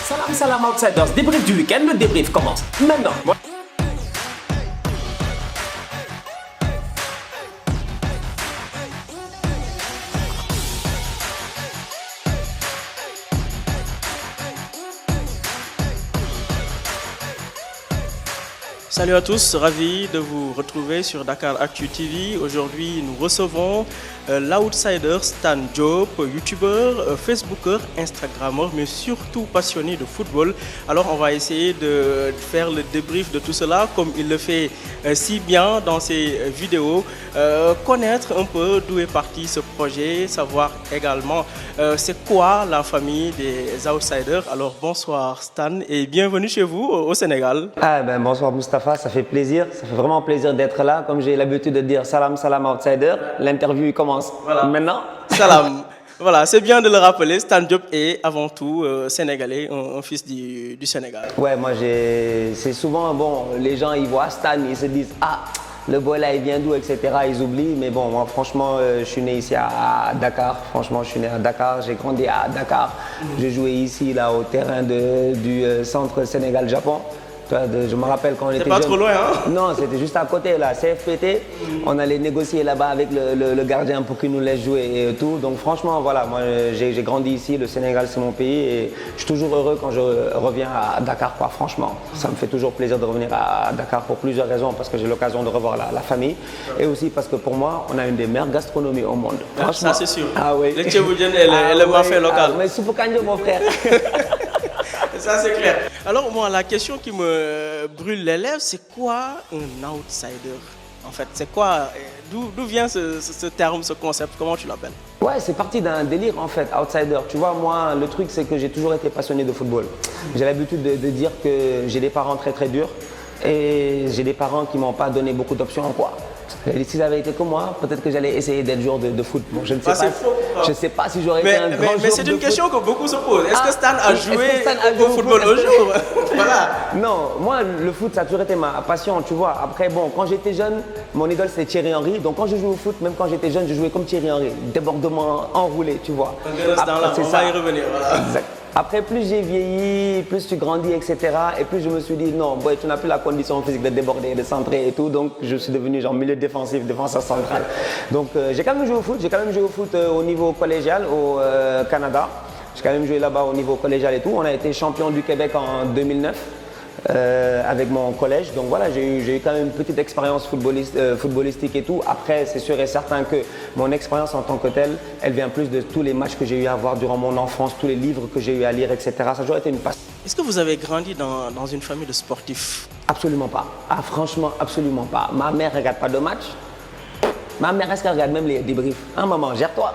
Salam salam outsiders, débrief du week-end, le débrief commence maintenant. Salut à tous, ravi de vous retrouver sur Dakar Actu TV. Aujourd'hui, nous recevons l'outsider Stan Diop, youtubeur, facebooker, instagrammeur, mais surtout passionné de football. Alors, on va essayer de faire le débrief de tout cela, comme il le fait si bien dans ses vidéos. Connaître un peu d'où est parti ce projet, savoir également c'est quoi la famille des outsiders. Alors, bonsoir Stan et bienvenue chez vous au Sénégal. Bonsoir Moustapha, ça fait plaisir, ça fait vraiment plaisir d'être là. Comme j'ai l'habitude de dire salam salam outsider, l'interview commence maintenant. Salam. Voilà, c'est bien de le rappeler, Stan Diop est avant tout sénégalais, un fils du Sénégal. Ouais, moi c'est souvent, les gens ils voient Stan, ils se disent le boy là il vient d'où, etc. Ils oublient, mais bon, moi franchement je suis né ici à Dakar, franchement je suis né à Dakar, j'ai grandi à Dakar. J'ai joué ici là au terrain du centre Sénégal-Japon. Je me rappelle quand on était jeune. C'est pas trop loin, hein? Non, c'était juste à côté, là, CFPT. On allait négocier là-bas avec le gardien pour qu'il nous laisse jouer et tout. Donc franchement, voilà, moi j'ai grandi ici, le Sénégal c'est mon pays et je suis toujours heureux quand je reviens à Dakar, quoi, franchement. Ça me fait toujours plaisir de revenir à Dakar pour plusieurs raisons, parce que j'ai l'occasion de revoir la famille et aussi parce que pour moi, on a une des meilleures gastronomies au monde. Ça c'est sûr. Ah oui. Le tchéboudienne et le mafé local. Mais soupe kanjo, mon frère. Ça c'est clair. Alors moi, la question qui me brûle les lèvres, c'est quoi un outsider? En fait, c'est quoi, d'où vient ce terme, ce concept, comment tu l'appelles? Ouais, c'est parti d'un délire en fait, outsider. Tu vois, moi, le truc c'est que j'ai toujours été passionné de football. J'ai l'habitude de dire que j'ai des parents très très durs et j'ai des parents qui m'ont pas donné beaucoup d'options, quoi. S'ils avaient été comme moi, peut-être que j'allais essayer d'être joueur de foot. Bon, je ne sais pas. Je sais pas si j'aurais été un grand joueur. Mais c'est une question que beaucoup se posent. Est-ce que Stan a joué au football au jour? Voilà. Non, moi le foot ça a toujours été ma passion, tu vois. Après bon, quand j'étais jeune, mon idole c'était Thierry Henry. Donc quand je jouais au foot, même quand j'étais jeune, je jouais comme Thierry Henry, débordement enroulé, tu vois. On va y revenir. Voilà. Exact. Après, plus j'ai vieilli, plus tu grandis, etc. Et plus je me suis dit, non, boy, tu n'as plus la condition physique de déborder, de centrer et tout. Donc, je suis devenu genre milieu défensif, défenseur central. Donc, j'ai quand même joué au foot. J'ai quand même joué au foot au niveau collégial au Canada. J'ai quand même joué là-bas au niveau collégial et tout. On a été champion du Québec en 2009. Avec mon collège, donc voilà, j'ai eu quand même une petite expérience footballistique et tout. Après, c'est sûr et certain que mon expérience en tant que telle, elle vient plus de tous les matchs que j'ai eu à voir durant mon enfance, tous les livres que j'ai eu à lire, etc. Ça a toujours été une passion. Est-ce que vous avez grandi dans une famille de sportifs? Absolument pas. Franchement, absolument pas. Ma mère ne regarde pas de match. Ma mère, est-ce qu'elle regarde même les débriefs? Maman, gère-toi.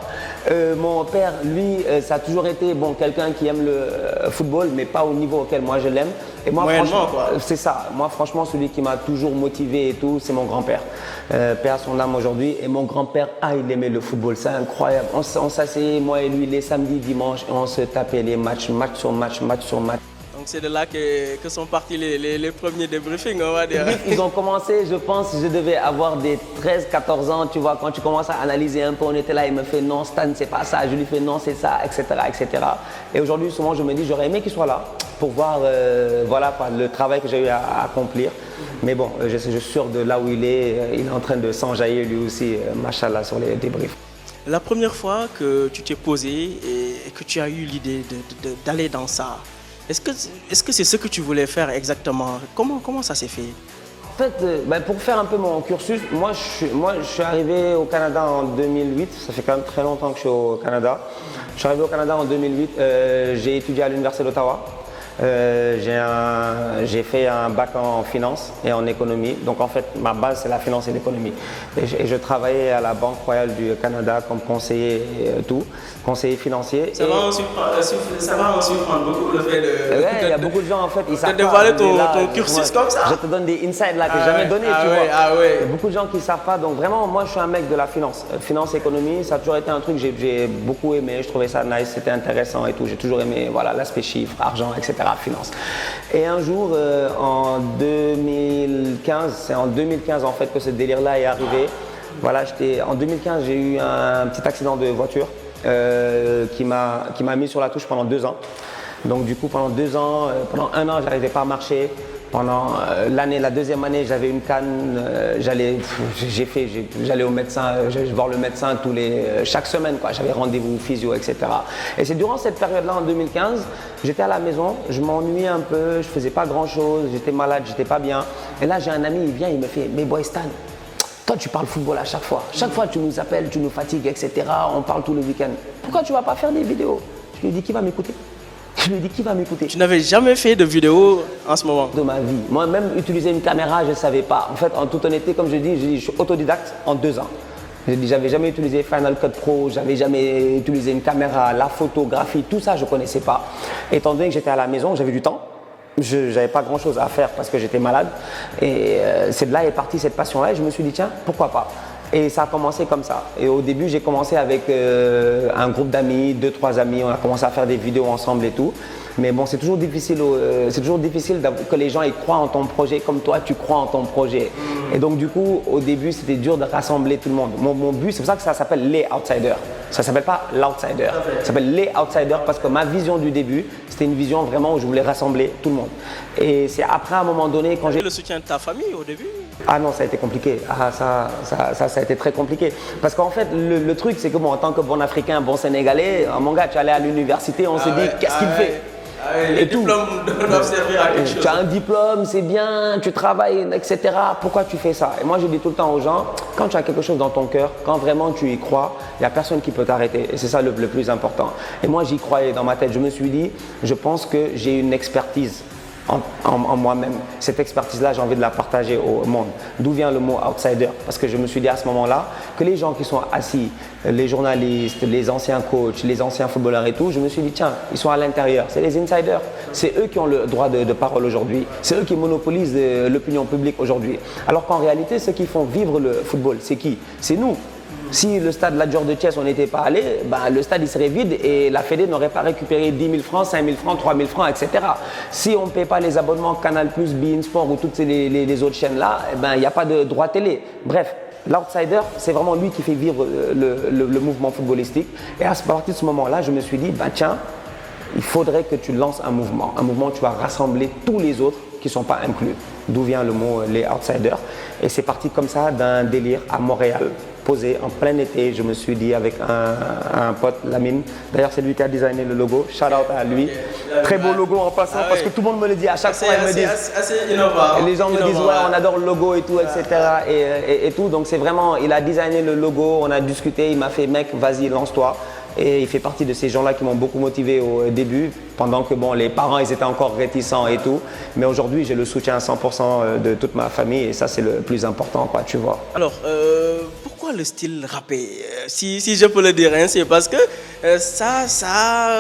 Mon père, lui, ça a toujours été quelqu'un qui aime le football, mais pas au niveau auquel moi je l'aime. Et moi, franchement, c'est ça. Moi, franchement, celui qui m'a toujours motivé et tout, c'est mon grand-père. Père à son âme aujourd'hui. Et mon grand-père, il aimait le football. C'est incroyable. On s'asseyait, moi et lui, les samedis, dimanches, et on se tapait les match sur match, match sur match. Donc c'est de là que sont partis les premiers débriefings, on va dire. Ils ont commencé, je pense, je devais avoir des 13-14 ans, tu vois, quand tu commences à analyser un peu, on était là, il me fait non, Stan, c'est pas ça, je lui fais non, c'est ça, etc., etc. Et aujourd'hui, souvent, je me dis, j'aurais aimé qu'il soit là pour voir voilà, le travail que j'ai eu à accomplir. Mais bon, je suis sûr de là où il est en train de s'enjailler lui aussi, machallah, sur les débriefs. La première fois que tu t'es posé et que tu as eu l'idée d'aller dans ça, est-ce que c'est ce que tu voulais faire exactement? Comment ça s'est fait? En fait, pour faire un peu mon cursus, moi je suis arrivé au Canada en 2008, ça fait quand même très longtemps que je suis au Canada. Je suis arrivé au Canada en 2008, j'ai étudié à l'Université d'Ottawa. J'ai fait un bac en finance et en économie. Donc en fait, ma base, c'est la finance et l'économie. Et je travaillais à la Banque Royale du Canada comme conseiller conseiller financier. Ça va en surprendre beaucoup le fait de... Ouais, il y a beaucoup de gens en fait, ils savent pas. Dévoiler ton cursus comme ça. Je te donne des insights là que j'ai jamais donné, tu vois. Il y a beaucoup de gens qui ne savent pas. Donc vraiment, moi je suis un mec de la finance. Finance, économie, ça a toujours été un truc que j'ai beaucoup aimé. Je trouvais ça nice, c'était intéressant et tout. J'ai toujours aimé l'aspect chiffres, argent, etc. Finance. Et un jour, en 2015, c'est en 2015 en fait que ce délire-là est arrivé. Voilà, en 2015, j'ai eu un petit accident de voiture qui m'a mis sur la touche pendant 2 ans. Donc du coup, pendant 2 ans, pendant 1 an, j'arrivais pas à marcher. Pendant la deuxième année, j'avais une canne, j'allais au médecin, voir le médecin chaque semaine, quoi. J'avais rendez-vous physio, etc. Et c'est durant cette période-là, en 2015, j'étais à la maison, je m'ennuyais un peu, je faisais pas grand-chose, j'étais malade, j'étais pas bien. Et là, j'ai un ami, il vient, il me fait « Mais boy Stan, toi tu parles football à chaque fois. Chaque fois tu nous appelles, tu nous fatigues, etc. On parle tout le week-end. Pourquoi tu vas pas faire des vidéos ?» Je lui ai dit « Qui va m'écouter ?» Je lui ai dit, qui va m'écouter? Tu n'avais jamais fait de vidéo en ce moment? De ma vie. Moi-même, utiliser une caméra, je ne savais pas. En fait, en toute honnêteté, comme je dis, je suis autodidacte en 2 ans. Je dis, j'avais jamais utilisé Final Cut Pro, j'avais jamais utilisé une caméra, la photographie, tout ça, je ne connaissais pas. Étant donné que j'étais à la maison, j'avais du temps. Je n'avais pas grand-chose à faire parce que j'étais malade. Et c'est de là est partie cette passion-là. Et je me suis dit, tiens, pourquoi pas? Et ça a commencé comme ça. Et au début, j'ai commencé avec un groupe d'amis, 2-3 amis. On a commencé à faire des vidéos ensemble et tout. Mais bon, c'est toujours difficile que les gens y croient en ton projet comme toi, tu crois en ton projet. Et donc, du coup, au début, c'était dur de rassembler tout le monde. Mon but, c'est pour ça que ça s'appelle les outsiders. Ça ne s'appelle pas l'outsider. Ça s'appelle les outsiders parce que ma vision du début, c'était une vision vraiment où je voulais rassembler tout le monde. Et c'est après, à un moment donné, quand j'ai... Le soutien de ta famille au début? Ah non, ça a été compliqué. Ah, ça a été très compliqué. Parce qu'en fait, le truc, c'est que bon, en tant que bon Africain, bon Sénégalais, mon gars, tu allais à l'université, on s'est dit, qu'est-ce qu'il fait? Les diplômes doivent servir à quelque chose. Tu as un diplôme, c'est bien, tu travailles, etc. Pourquoi tu fais ça? Et moi, je dis tout le temps aux gens, quand tu as quelque chose dans ton cœur, quand vraiment tu y crois, il n'y a personne qui peut t'arrêter. Et c'est ça le plus important. Et moi, j'y croyais dans ma tête. Je me suis dit, je pense que j'ai une expertise en moi-même. Cette expertise-là, j'ai envie de la partager au monde. D'où vient le mot outsider? Parce que je me suis dit à ce moment-là que les gens qui sont assis, les journalistes, les anciens coachs, les anciens footballeurs et tout, je me suis dit tiens, ils sont à l'intérieur, c'est les insiders. C'est eux qui ont le droit de parole aujourd'hui. C'est eux qui monopolisent l'opinion publique aujourd'hui. Alors qu'en réalité, ceux qui font vivre le football, c'est qui? C'est nous. Si le stade Lat Dior de Thiès, on n'était pas allé, ben, le stade il serait vide et la Fédé n'aurait pas récupéré 10 000 francs, 5 000 francs, 3 000 francs, etc. Si on ne paie pas les abonnements Canal+, beIN Sport ou toutes les autres chaînes-là, eh ben, il n'y a pas de droit télé. Bref, l'outsider, c'est vraiment lui qui fait vivre le mouvement footballistique. Et à partir de ce moment-là, je me suis dit, ben, tiens, il faudrait que tu lances un mouvement où tu vas rassembler tous les autres qui ne sont pas inclus. D'où vient le mot les outsiders. Et c'est parti comme ça d'un délire à Montréal. Posé en plein été, je me suis dit avec un pote, Lamine. D'ailleurs, c'est lui qui a designé le logo. Shout out à lui. Très beau logo en passant parce que tout le monde me le dit à chaque fois. Ils me disent, assez innovant. Les gens me disent ouais, on adore le logo et tout, etc. Et tout. Donc c'est vraiment, il a designé le logo, on a discuté, il m'a fait mec, vas-y, lance-toi. Et il fait partie de ces gens-là qui m'ont beaucoup motivé au début, pendant que bon, les parents ils étaient encore réticents et tout. Mais aujourd'hui, j'ai le soutien à 100% de toute ma famille et ça, c'est le plus important, quoi, tu vois. Alors, pourquoi le style rappé? Si je peux le dire, hein, c'est parce que ça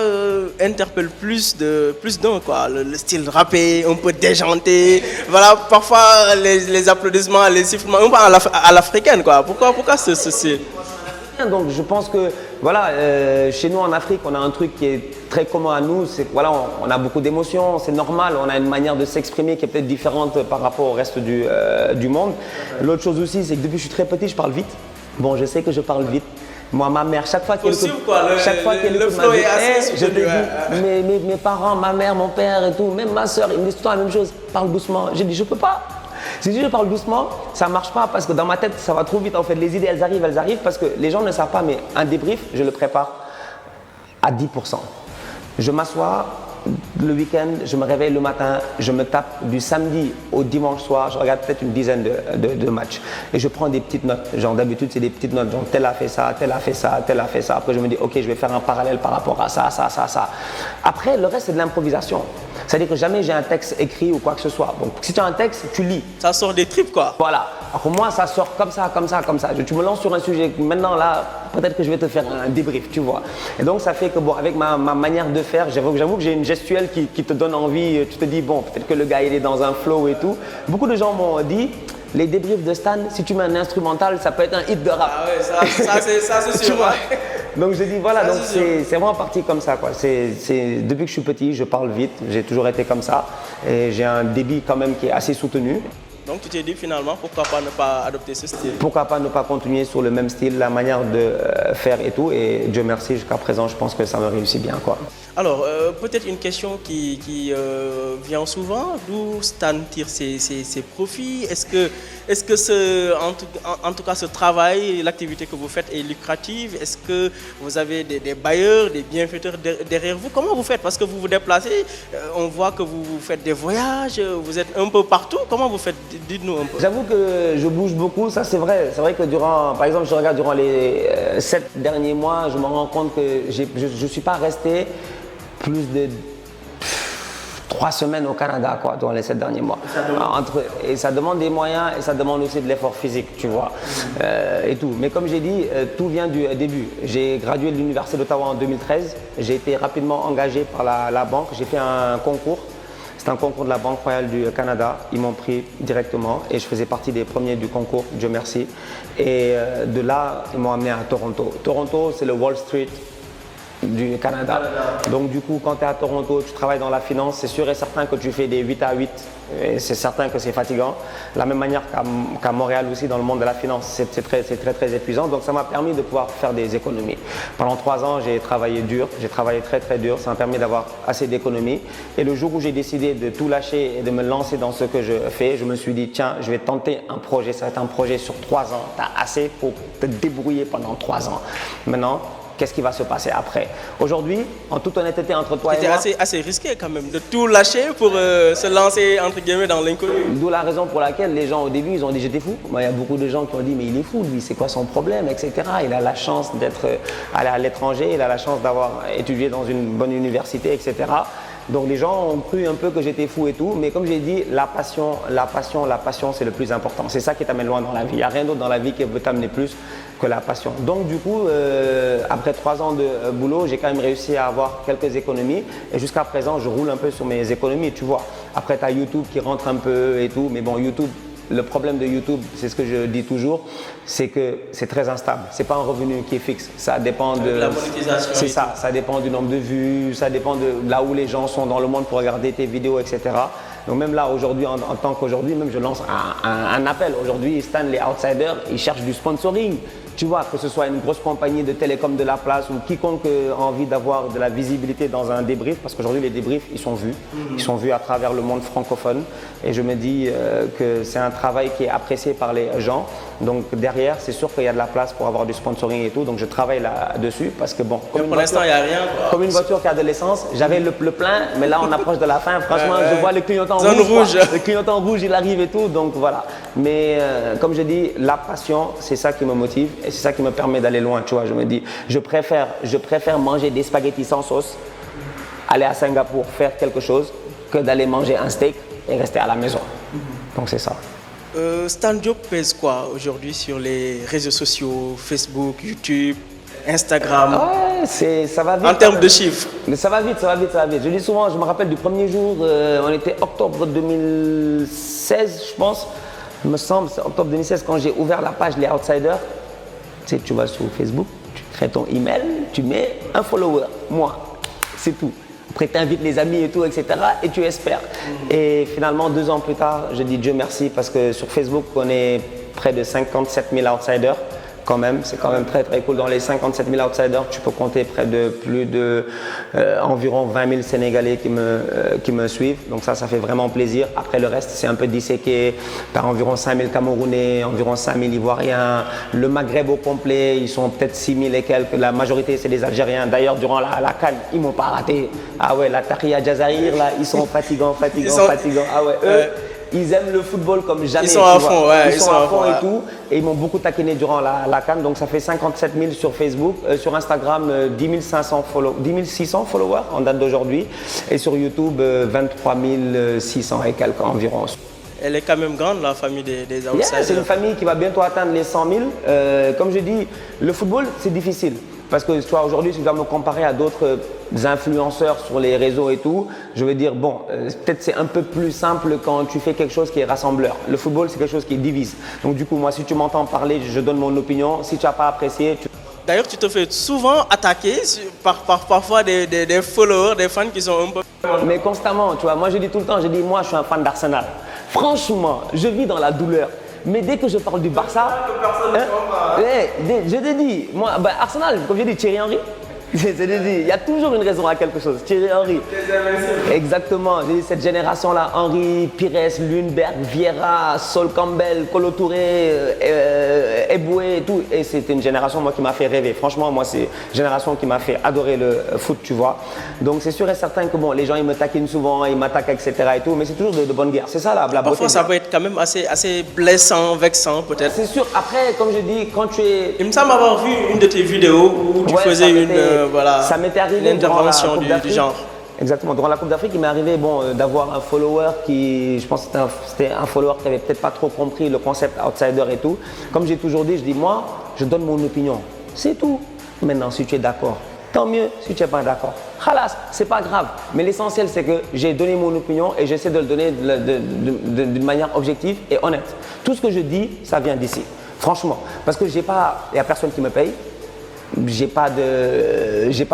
interpelle plus d'un, quoi. Le style rappé, un peu déjanté. Voilà, parfois les applaudissements, les sifflements, un peu à l'africaine, quoi. Pourquoi ce style? Donc je pense que voilà, chez nous en Afrique, on a un truc qui est très commun à nous, c'est voilà, on a beaucoup d'émotions, c'est normal, on a une manière de s'exprimer qui est peut-être différente par rapport au reste du monde. L'autre chose aussi, c'est que depuis que je suis très petit, je parle vite. Bon, je sais que je parle vite. Moi, ma mère, chaque fois qu'elle écoute ma vie, je te dis, mes parents, ma mère, mon père et tout, même ma soeur, ils me disent tout le temps la même chose, parle doucement. J'ai dit, je peux pas. Si je parle doucement, ça ne marche pas parce que dans ma tête, ça va trop vite. En fait, les idées, elles arrivent parce que les gens ne savent pas, mais un débrief, je le prépare à 10%. Je m'assois le week-end, je me réveille le matin, je me tape du samedi au dimanche soir, je regarde peut-être une dizaine de matchs et je prends des petites notes. Genre d'habitude, c'est des petites notes, genre tel a fait ça, tel a fait ça, tel a fait ça. Après, je me dis, ok, je vais faire un parallèle par rapport à ça. Après, le reste, c'est de l'improvisation. C'est-à-dire que jamais j'ai un texte écrit ou quoi que ce soit. Donc, si tu as un texte, tu lis. Ça sort des tripes, quoi. Voilà. Alors pour moi, ça sort comme ça. Tu me lances sur un sujet. Maintenant, là, peut-être que je vais te faire un débrief, tu vois. Et donc, ça fait que, bon, avec ma manière de faire, j'avoue que j'ai une gestuelle qui te donne envie. Tu te dis, bon, peut-être que le gars, il est dans un flow et tout. Beaucoup de gens m'ont dit, les débriefs de Stan, si tu mets un instrumental, ça peut être un hit de rap. Ah ouais, ça c'est sûr. Donc je dis voilà, donc c'est vraiment parti comme ça, quoi. Depuis que je suis petit, je parle vite, j'ai toujours été comme ça et j'ai un débit quand même qui est assez soutenu. Donc tu t'es dit finalement, pourquoi pas ne pas adopter ce style? Pourquoi pas ne pas continuer sur le même style, la manière de faire et tout. Et Dieu merci, jusqu'à présent, je pense que ça me réussit bien, quoi. Alors, peut-être une question qui vient souvent, d'où Stan tire ses profits? Est-ce que en tout cas ce travail, l'activité que vous faites est lucrative? Est-ce que vous avez des bailleurs, des bienfaiteurs derrière vous? Comment vous faites? Parce que vous vous déplacez, on voit que vous faites des voyages, vous êtes un peu partout. Comment vous faites? Dites-nous un peu. J'avoue que je bouge beaucoup, ça c'est vrai. C'est vrai que par exemple, je regarde durant les 7 derniers mois, je me rends compte que je ne suis pas resté plus de 3 semaines au Canada, quoi, durant les 7 derniers mois. Et ça demande des moyens et ça demande aussi de l'effort physique, tu vois, et tout. Mais comme j'ai dit, tout vient du début. J'ai gradué de l'Université d'Ottawa en 2013. J'ai été rapidement engagé par la banque. J'ai fait un concours. C'est un concours de la Banque royale du Canada. Ils m'ont pris directement et je faisais partie des premiers du concours, Dieu merci. Et de là, ils m'ont amené à Toronto. Toronto, c'est le Wall Street du Canada. Donc du coup, quand tu es à Toronto, tu travailles dans la finance, c'est sûr et certain que tu fais des 8 à 8 et c'est certain que c'est fatigant. De la même manière qu'à Montréal aussi, dans le monde de la finance, c'est très épuisant. Donc ça m'a permis de pouvoir faire des économies. Pendant 3 ans, j'ai travaillé dur, j'ai travaillé très dur. Ça m'a permis d'avoir assez d'économies. Et le jour où j'ai décidé de tout lâcher et de me lancer dans ce que je fais, je me suis dit, tiens, je vais tenter un projet. Ça va être un projet sur 3 ans. Tu as assez pour te débrouiller pendant 3 ans. Maintenant, qu'est-ce qui va se passer après? Aujourd'hui, en toute honnêteté entre toi et moi… C'était assez risqué quand même de tout lâcher pour se lancer entre guillemets dans l'inconnu. D'où la raison pour laquelle les gens au début, ils ont dit j'étais fou. Moi, il y a beaucoup de gens qui ont dit mais il est fou, lui, c'est quoi son problème, etc. Il a la chance d'être allé à l'étranger, il a la chance d'avoir étudié dans une bonne université, etc. Donc les gens ont cru un peu que j'étais fou et tout, mais comme j'ai dit, la passion, c'est le plus important. C'est ça qui t'amène loin dans la vie. Il n'y a rien d'autre dans la vie qui peut t'amener plus que la passion. Donc du coup, après 3 ans de boulot, j'ai quand même réussi à avoir quelques économies et jusqu'à présent, je roule un peu sur mes économies, tu vois. Après, tu as YouTube qui rentre un peu et tout, mais bon, YouTube, le problème de YouTube, c'est ce que je dis toujours, c'est que c'est très instable. C'est pas un revenu qui est fixe. Ça dépend de la monétisation. C'est ça. Ça dépend du nombre de vues, ça dépend de là où les gens sont dans le monde pour regarder tes vidéos, etc. Donc même là, aujourd'hui, en tant qu'aujourd'hui, même je lance un appel. Aujourd'hui, Stan, les outsiders, ils cherchent du sponsoring. Tu vois, que ce soit une grosse compagnie de télécom de la place ou quiconque a envie d'avoir de la visibilité dans un débrief, parce qu'aujourd'hui les débriefs, ils sont vus. Ils sont vus à travers le monde francophone. Et je me dis que c'est un travail qui est apprécié par les gens. Donc derrière, c'est sûr qu'il y a de la place pour avoir du sponsoring et tout. Donc je travaille là-dessus parce que bon, pour l'instant, il n'y a rien. Comme une voiture qui a de l'essence, j'avais le plein, mais là on approche de la fin. Franchement, je vois le clignotant rouge. Le clignotant rouge, il arrive et tout. Donc voilà. Mais comme je dis, la passion, c'est ça qui me motive. Et c'est ça qui me permet d'aller loin, tu vois. Je me dis, je préfère manger des spaghettis sans sauce, aller à Singapour faire quelque chose, que d'aller manger un steak et rester à la maison. Donc c'est ça. Stan Diop pèse quoi aujourd'hui sur les réseaux sociaux, Facebook, YouTube, Instagram? Ouais, ça va vite. En termes de chiffres. Mais ça va vite. Je dis souvent, je me rappelle du premier jour, on était octobre 2016, je pense. Il me semble, c'est octobre 2016 quand j'ai ouvert la page Les Outsiders. Tu vas sur Facebook, tu crées ton email, tu mets un follower, moi, c'est tout. Après, tu invites les amis et tout, etc. et tu espères. Et finalement, 2 ans plus tard, je dis Dieu merci parce que sur Facebook, on est près de 57 000 outsiders. Quand même, c'est quand même très cool. Dans les 57 000 outsiders, tu peux compter près de plus de environ 20 000 Sénégalais qui me suivent. Donc ça fait vraiment plaisir. Après le reste, c'est un peu disséqué par environ 5 000 Camerounais, environ 5 000 Ivoiriens. Le Maghreb au complet, ils sont peut-être 6 000 et quelques. La majorité, c'est des Algériens. D'ailleurs, durant la CAN, ils m'ont pas raté. Ah ouais, la Tahia Jazair, là, ils sont fatigants. Ah ouais, eux… Ils aiment le football comme jamais. Ils sont à fond, ouais. Ils sont à fond et tout. Et ils m'ont beaucoup taquiné durant la CAN. Donc ça fait 57 000 sur Facebook. Sur Instagram, 10 600 followers en date d'aujourd'hui. Et sur YouTube, 23 600 et quelques environ. Elle est quand même grande, la famille des outsiders. C'est une famille qui va bientôt atteindre les 100 000. Comme je dis, le football, c'est difficile. Parce que toi, aujourd'hui, si tu vas me comparer à d'autres influenceurs sur les réseaux et tout, je veux dire, bon, peut-être c'est un peu plus simple quand tu fais quelque chose qui est rassembleur. Le football, c'est quelque chose qui divise. Donc du coup, moi, si tu m'entends parler, je donne mon opinion. Si tu n'as pas apprécié… D'ailleurs, tu te fais souvent attaquer par parfois des followers, des fans qui sont un peu… Mais constamment, tu vois. Moi, je dis tout le temps, moi, je suis un fan d'Arsenal. Franchement, je vis dans la douleur. Mais dès que je parle du Barça, je te dis, moi, Arsenal, comme je dis, Thierry Henry. Il y a toujours une raison à quelque chose. Thierry Henry. Exactement. J'ai dit cette génération-là, Henry, Pires, Lundberg, Vieira, Sol Campbell, Kolo Touré, Eboué et tout. Et c'était une génération moi qui m'a fait rêver. Franchement, moi c'est une génération qui m'a fait adorer le foot, tu vois. Donc c'est sûr et certain que bon, les gens ils me taquinent souvent, ils m'attaquent, etc. et tout, mais c'est toujours de bonne guerre. C'est ça la beauté. Parfois ça peut être quand même assez blessant, vexant peut-être. C'est sûr. Après, comme je dis, quand tu es... Il me semble avoir vu une de tes vidéos où tu faisais ça m'était arrivé intervention du genre. Exactement. Durant la Coupe d'Afrique, il m'est arrivé d'avoir un follower qui, je pense que c'était un follower qui n'avait peut-être pas trop compris le concept outsider et tout. Comme j'ai toujours dit, je dis moi, je donne mon opinion. C'est tout. Maintenant, si tu es d'accord, tant mieux. Si tu n'es pas d'accord, khalas, c'est pas grave. Mais l'essentiel, c'est que j'ai donné mon opinion et j'essaie de le donner d'une manière objective et honnête. Tout ce que je dis, ça vient d'ici. Franchement. Parce que il n'y a personne qui me paye. J'ai pas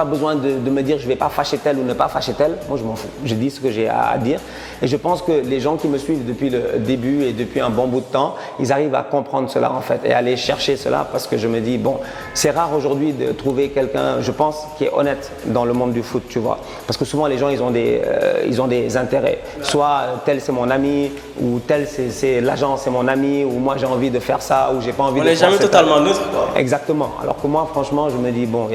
besoin de me dire je vais pas fâcher tel ou ne pas fâcher tel. Moi je m'en fous. Je dis ce que j'ai à dire et je pense que les gens qui me suivent depuis le début et depuis un bon bout de temps, ils arrivent à comprendre cela en fait et à aller chercher cela parce que je me dis bon, c'est rare aujourd'hui de trouver quelqu'un, je pense, qui est honnête dans le monde du foot, tu vois. Parce que souvent les gens ils ont des intérêts. Soit tel c'est mon ami ou tel c'est l'agent c'est mon ami ou moi j'ai envie de faire ça ou j'ai pas envie de faire ça. On n'est jamais totalement neutre quoi. Exactement. Alors que moi franchement je me dis bon,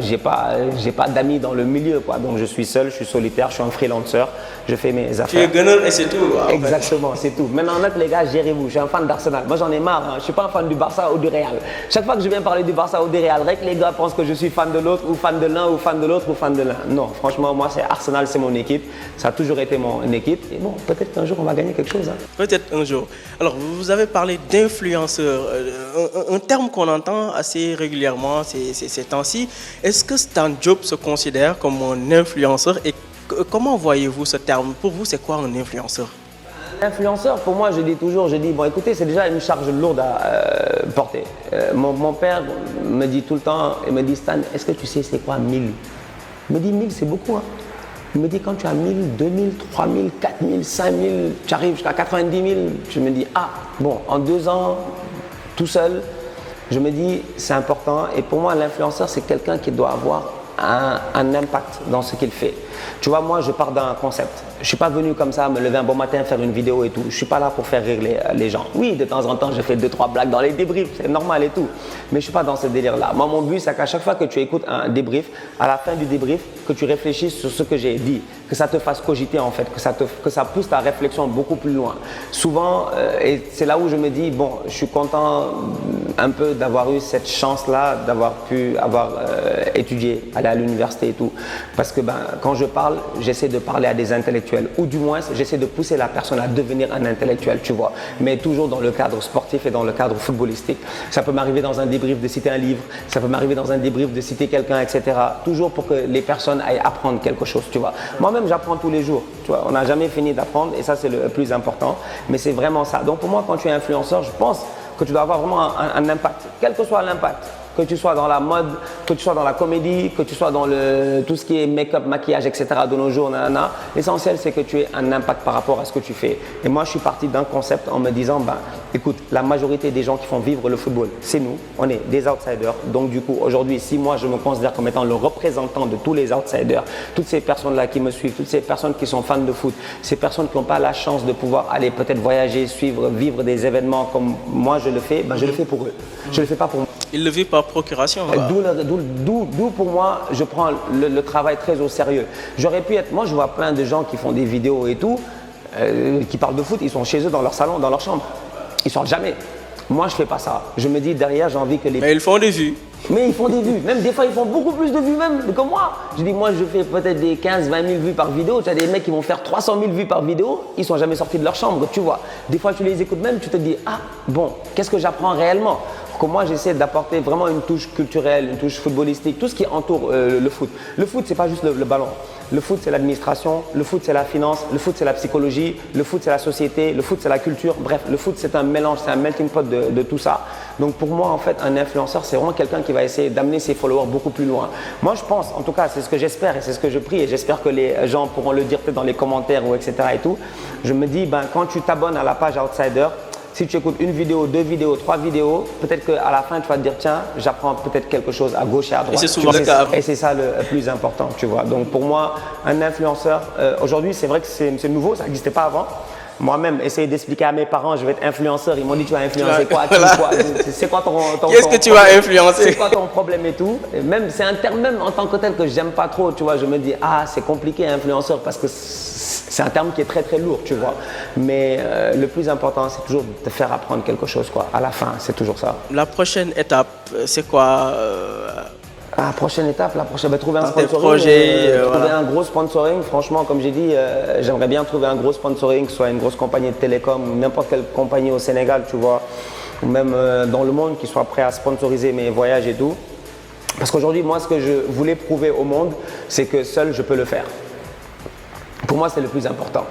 j'ai pas d'amis dans le milieu quoi. Donc je suis seul, je suis solitaire, je suis un freelancer, je fais mes affaires. Tu es gunner et c'est tout. Exactement, c'est tout. Maintenant les gars, gérez-vous. Je suis un fan d'Arsenal. Moi j'en ai marre. Hein. Je suis pas un fan du Barça ou du Real. Chaque fois que je viens parler du Barça ou du Real, les gars pensent que je suis fan de l'autre ou fan de l'un ou fan de l'autre ou fan de l'un. Non, franchement moi c'est Arsenal, c'est mon équipe. Ça a toujours été mon équipe. Et bon, peut-être qu'un jour on va gagner quelque chose. Hein. Peut-être un jour. Alors vous avez parlé d'influenceur, un terme qu'on entend assez régulièrement ces temps-ci. Est-ce que Stan Diop se considère comme un influenceur et comment voyez-vous ce terme? Pour vous, c'est quoi un influenceur? Influenceur, pour moi, je dis bon écoutez, c'est déjà une charge lourde à porter. Mon père me dit tout le temps, il me dit Stan, est-ce que tu sais c'est quoi 1000? Il me dit 1000 c'est beaucoup. Hein. Il me dit quand tu as 1000, 2000, 3000, 4000, 5000, tu arrives jusqu'à 90 000, je me dis ah bon, en 2 ans, tout seul, je me dis c'est important et pour moi l'influenceur c'est quelqu'un qui doit avoir un impact dans ce qu'il fait. Tu vois, moi je pars d'un concept. Je ne suis pas venu comme ça me lever un bon matin, faire une vidéo et tout. Je ne suis pas là pour faire rire les gens. Oui, de temps en temps je fais 2-3 blagues dans les débriefs, c'est normal et tout. Mais je ne suis pas dans ce délire-là. Moi mon but c'est qu'à chaque fois que tu écoutes un débrief, à la fin du débrief, que tu réfléchisses sur ce que j'ai dit, que ça te fasse cogiter en fait, que ça pousse ta réflexion beaucoup plus loin. Souvent, et c'est là où je me dis, bon, je suis content un peu d'avoir eu cette chance-là, d'avoir pu étudié, aller à l'université et tout. Parce que quand je parle, j'essaie de parler à des intellectuels ou du moins j'essaie de pousser la personne à devenir un intellectuel, tu vois. Mais toujours dans le cadre sportif et dans le cadre footballistique. Ça peut m'arriver dans un débrief de citer un livre, ça peut m'arriver dans un débrief de citer quelqu'un, etc. Toujours pour que les personnes aillent apprendre quelque chose, tu vois. Moi-même, j'apprends tous les jours, tu vois. On n'a jamais fini d'apprendre et ça, c'est le plus important. Mais c'est vraiment ça. Donc pour moi, quand tu es influenceur, je pense que tu dois avoir vraiment un impact, quel que soit l'impact. Que tu sois dans la mode, que tu sois dans la comédie, que tu sois dans tout ce qui est make-up, maquillage, etc. de nos jours, nanana. L'essentiel, c'est que tu aies un impact par rapport à ce que tu fais. Et moi, je suis parti d'un concept en me disant, écoute, la majorité des gens qui font vivre le football, c'est nous. On est des outsiders. Donc du coup, aujourd'hui, si moi, je me considère comme étant le représentant de tous les outsiders, toutes ces personnes-là qui me suivent, toutes ces personnes qui sont fans de foot, ces personnes qui n'ont pas la chance de pouvoir aller peut-être voyager, vivre des événements comme moi, je le fais, je le fais pour eux. Je le fais pas pour moi. Il le vit par procuration. D'où pour moi, je prends le travail très au sérieux. J'aurais pu être, moi je vois plein de gens qui font des vidéos et tout, qui parlent de foot, ils sont chez eux dans leur salon, dans leur chambre. Ils sortent jamais. Moi je fais pas ça. Je me dis derrière, j'ai envie que les... Mais ils font des vues. Mais ils font des vues. Même des fois, ils font beaucoup plus de vues même que moi. Je dis, moi je fais peut-être des 15, 20 000 vues par vidéo. Tu as des mecs qui vont faire 300 000 vues par vidéo. Ils sont jamais sortis de leur chambre, tu vois. Des fois, tu les écoutes même, tu te dis, ah bon, qu'est-ce que j'apprends réellement? Que moi j'essaie d'apporter vraiment une touche culturelle, une touche footballistique, tout ce qui entoure le foot. Le foot, c'est pas juste le ballon. Le foot, c'est l'administration. Le foot, c'est la finance. Le foot, c'est la psychologie. Le foot, c'est la société. Le foot, c'est la culture. Bref, le foot, c'est un mélange, c'est un melting pot de tout ça. Donc pour moi, en fait, un influenceur, c'est vraiment quelqu'un qui va essayer d'amener ses followers beaucoup plus loin. Moi, je pense, en tout cas, c'est ce que j'espère et c'est ce que je prie et j'espère que les gens pourront le dire peut-être dans les commentaires ou etc. et tout. Je me dis, quand tu t'abonnes à la page Outsider, si tu écoutes une vidéo, 2 vidéos, 3 vidéos, peut-être qu'à la fin, tu vas te dire, tiens, j'apprends peut-être quelque chose à gauche et à droite. Et c'est souvent le cas. Et c'est ça le plus important, tu vois. Donc pour moi, un influenceur, aujourd'hui, c'est vrai que c'est nouveau, ça n'existait pas avant. Moi-même, essayer d'expliquer à mes parents, je vais être influenceur. Ils m'ont dit, tu vas influencer quoi, c'est quoi ton Qu'est-ce que tu vas influencer? C'est quoi ton problème et tout. Et même, c'est un terme même en tant que tel que j'aime pas trop, tu vois. Je me dis, c'est compliqué influenceur parce que c'est un terme qui est très très lourd, tu vois. Mais le plus important, c'est toujours de te faire apprendre quelque chose, quoi. À la fin, c'est toujours ça. La prochaine étape, c'est quoi La prochaine étape, trouver un Dans tes sponsoring, projets, trouver voilà. un gros sponsoring. Franchement, comme j'ai dit, j'aimerais bien trouver un gros sponsoring, que ce soit une grosse compagnie de télécom, n'importe quelle compagnie au Sénégal, tu vois, ou même dans le monde qui soit prêt à sponsoriser mes voyages et tout. Parce qu'aujourd'hui, moi, ce que je voulais prouver au monde, c'est que seul, je peux le faire. Pour moi, c'est le plus important.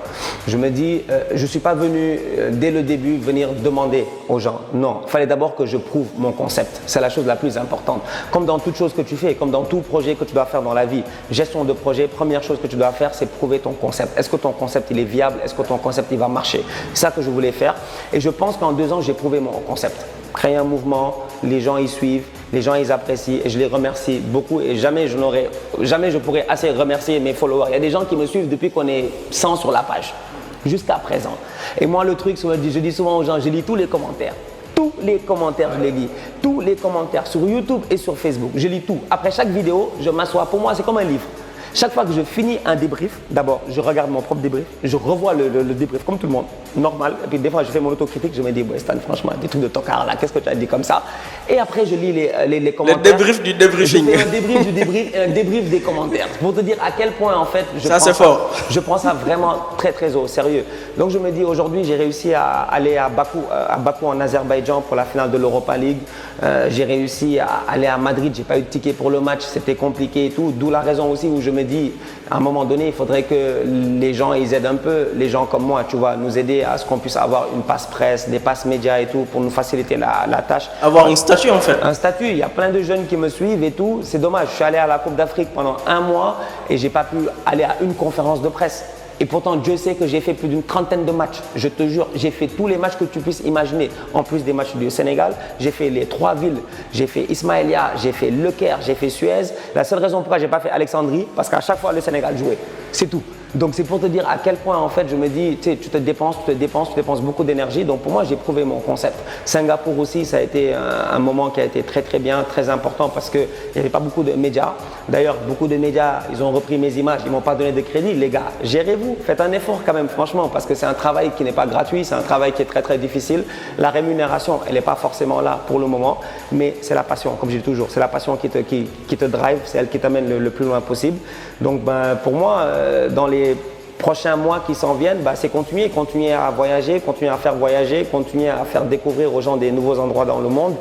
Je me dis, je ne suis pas venu dès le début venir demander aux gens. Non, il fallait d'abord que je prouve mon concept. C'est la chose la plus importante. Comme dans toute chose que tu fais, comme dans tout projet que tu dois faire dans la vie, gestion de projet, première chose que tu dois faire, c'est prouver ton concept. Est-ce que ton concept il est viable? Est-ce que ton concept il va marcher? C'est ça que je voulais faire. Et je pense qu'en 2 ans, j'ai prouvé mon concept. Créer un mouvement, les gens y suivent, les gens ils apprécient et je les remercie beaucoup et jamais je pourrais assez remercier mes followers. Il y a des gens qui me suivent depuis qu'on est 100 sur la page, jusqu'à présent. Et moi le truc, je dis souvent aux gens, je lis tous les commentaires. Tous les commentaires, je les lis. Tous les commentaires sur YouTube et sur Facebook, je lis tout. Après chaque vidéo, je m'assois. Pour moi, c'est comme un livre. Chaque fois que je finis un débrief, d'abord, je regarde mon propre débrief, je revois le débrief comme tout le monde, normal. Et puis des fois, je fais mon autocritique, je me dis, Stan, franchement, des trucs de tocard là, qu'est-ce que tu as dit comme ça? Et après, je lis les commentaires. Le débrief du débriefing. Je fais un débrief du débrief et un débrief des commentaires. Pour te dire à quel point, en fait, je prends ça vraiment très, très au sérieux. Donc, je me dis, aujourd'hui, j'ai réussi à aller à Bakou en Azerbaïdjan pour la finale de l'Europa League. J'ai réussi à aller à Madrid, j'ai pas eu de ticket pour le match, c'était compliqué et tout. D'où la raison aussi où je me dis, à un moment donné, il faudrait que les gens, ils aident un peu, les gens comme moi, tu vois, nous aider à ce qu'on puisse avoir une passe presse, des passes médias et tout, pour nous faciliter la tâche. Avoir un statut en fait. Un statut, il y a plein de jeunes qui me suivent et tout. C'est dommage, je suis allé à la Coupe d'Afrique pendant 1 mois et j'ai pas pu aller à une conférence de presse. Et pourtant, Dieu sait que j'ai fait plus d'une 30aine de matchs. Je te jure, j'ai fait tous les matchs que tu puisses imaginer. En plus des matchs du Sénégal, j'ai fait les 3 villes. J'ai fait Ismaïlia, j'ai fait Le Caire, j'ai fait Suez. La seule raison pourquoi j'ai pas fait Alexandrie, parce qu'à chaque fois, le Sénégal jouait. C'est tout. Donc c'est pour te dire à quel point en fait je me dis, tu sais, tu dépenses beaucoup d'énergie. Donc pour moi, j'ai prouvé mon concept. Singapour aussi, ça a été un moment qui a été très très bien, très important parce qu'il n'y avait pas beaucoup de médias. D'ailleurs, beaucoup de médias, ils ont repris mes images, ils m'ont pas donné de crédit. Les gars, gérez-vous, faites un effort quand même, franchement, parce que c'est un travail qui n'est pas gratuit, c'est un travail qui est très très difficile. La rémunération, elle n'est pas forcément là pour le moment, mais c'est la passion, comme je dis toujours, c'est la passion qui te drive, c'est elle qui t'amène le plus loin possible. Donc pour moi, dans les prochains mois qui s'en viennent, c'est continuer à voyager, continuer à faire voyager, continuer à faire découvrir aux gens des nouveaux endroits dans le monde.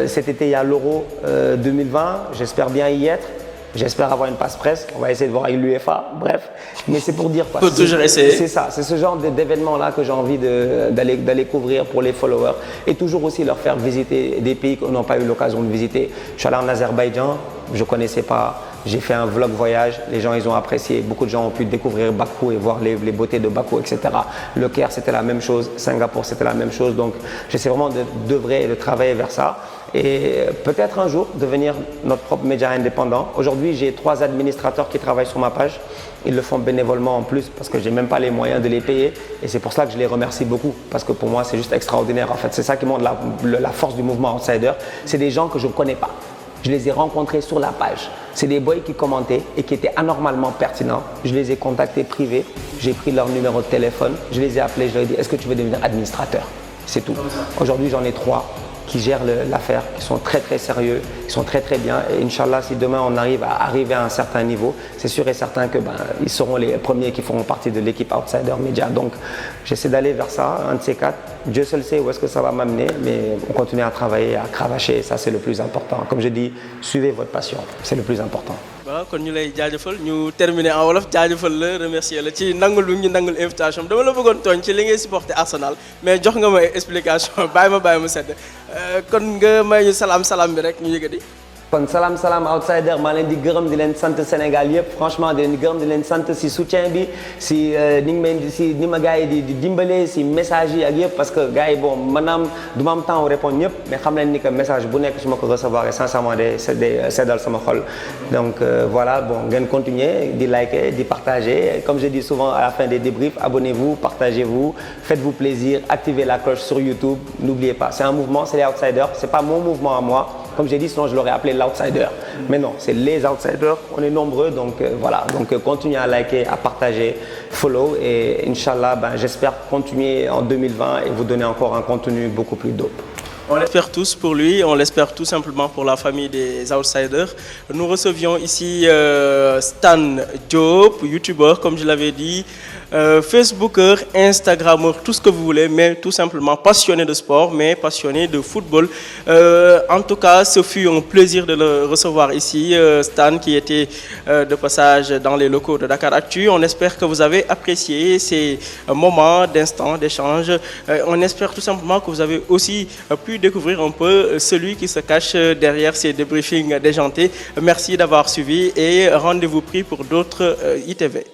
Cet été, il y a l'Euro 2020, j'espère bien y être. J'espère avoir une passe presse, on va essayer de voir avec l'UEFA, bref. Mais c'est pour dire quoi. Faut toujours essayer. C'est ça, c'est ce genre d'événement-là que j'ai envie d'aller couvrir pour les followers. Et toujours aussi leur faire visiter des pays qu'on n'a pas eu l'occasion de visiter. Je suis allé en Azerbaïdjan, je ne connaissais pas. J'ai fait un vlog voyage, les gens ils ont apprécié, beaucoup de gens ont pu découvrir Bakou et voir les beautés de Bakou, etc. Le Caire c'était la même chose, Singapour c'était la même chose, donc j'essaie vraiment d'œuvrer et de travailler vers ça. Et peut-être un jour devenir notre propre média indépendant. Aujourd'hui j'ai 3 administrateurs qui travaillent sur ma page, ils le font bénévolement en plus parce que j'ai même pas les moyens de les payer et c'est pour ça que je les remercie beaucoup parce que pour moi c'est juste extraordinaire en fait, c'est ça qui montre la force du mouvement Outsider, c'est des gens que je ne connais pas. Je les ai rencontrés sur la page. C'est des boys qui commentaient et qui étaient anormalement pertinents. Je les ai contactés privés. J'ai pris leur numéro de téléphone. Je les ai appelés. Je leur ai dit, est-ce que tu veux devenir administrateur? C'est tout. Aujourd'hui, j'en ai 3 qui gèrent l'affaire, qui sont très très sérieux, qui sont très très bien. Et Inch'Allah, si demain on arrive à un certain niveau, c'est sûr et certain que ils seront les premiers qui feront partie de l'équipe Outsider Media. Donc j'essaie d'aller vers ça, un de ces 4. Dieu seul sait où est-ce que ça va m'amener, mais on continue à travailler, à cravacher, ça c'est le plus important. Comme je dis, suivez votre passion, c'est le plus important. voilà kon ñu lay jaajëfal ñu terminer en wolof jaajëfal la remercier la ci nangul lu ñu nangul invitation dama la bëggoon tooñ ci li ngay supporter Arsenal mais jox nga ma explication bàyyi ma sedd kon nga may ñu salaam bi rek ñu yëgati. kon salaam outsider maa leen di gërëm di leen sant Sénégal yëpp franchement di leen gërëm di leen sant si soutien bi si ni ma gars yi di dimbalee si message yi ak yëpp parce que gars yi bon maanaam du ma am temps répondre ñëpp mais xam leen ni que message bu nekk su ma ko recevoir sincèrement day seddal sama xol donc voilà bon ngeen continuer di liker di partager comme je dis souvent à la fin des débriefs abonnez-vous partagez-vous faites-vous plaisir activez la cloche sur YouTube n'oubliez pas c'est un mouvement c'est les outsiders c'est pas mon mouvement à moi. Comme j'ai dit, sinon je l'aurais appelé l'outsider. Mais non, c'est les outsiders. On est nombreux, donc voilà. Donc continuez à liker, à partager, follow. Et Inch'Allah, j'espère continuer en 2020 et vous donner encore un contenu beaucoup plus dope. On l'espère tous pour lui, on l'espère tout simplement pour la famille des outsiders. Nous recevions ici Stan Diop, youtubeur, comme je l'avais dit, Facebooker, Instagrammeur, tout ce que vous voulez, mais tout simplement passionné de sport, mais passionné de football. En tout cas, ce fut un plaisir de le recevoir ici, Stan, qui était de passage dans les locaux de Dakar Actu. On espère que vous avez apprécié ces moments d'instant, d'échange. On espère tout simplement que vous avez aussi pu découvrir un peu celui qui se cache derrière ces débriefings déjantés. Merci d'avoir suivi et rendez-vous pris pour d'autres ITV.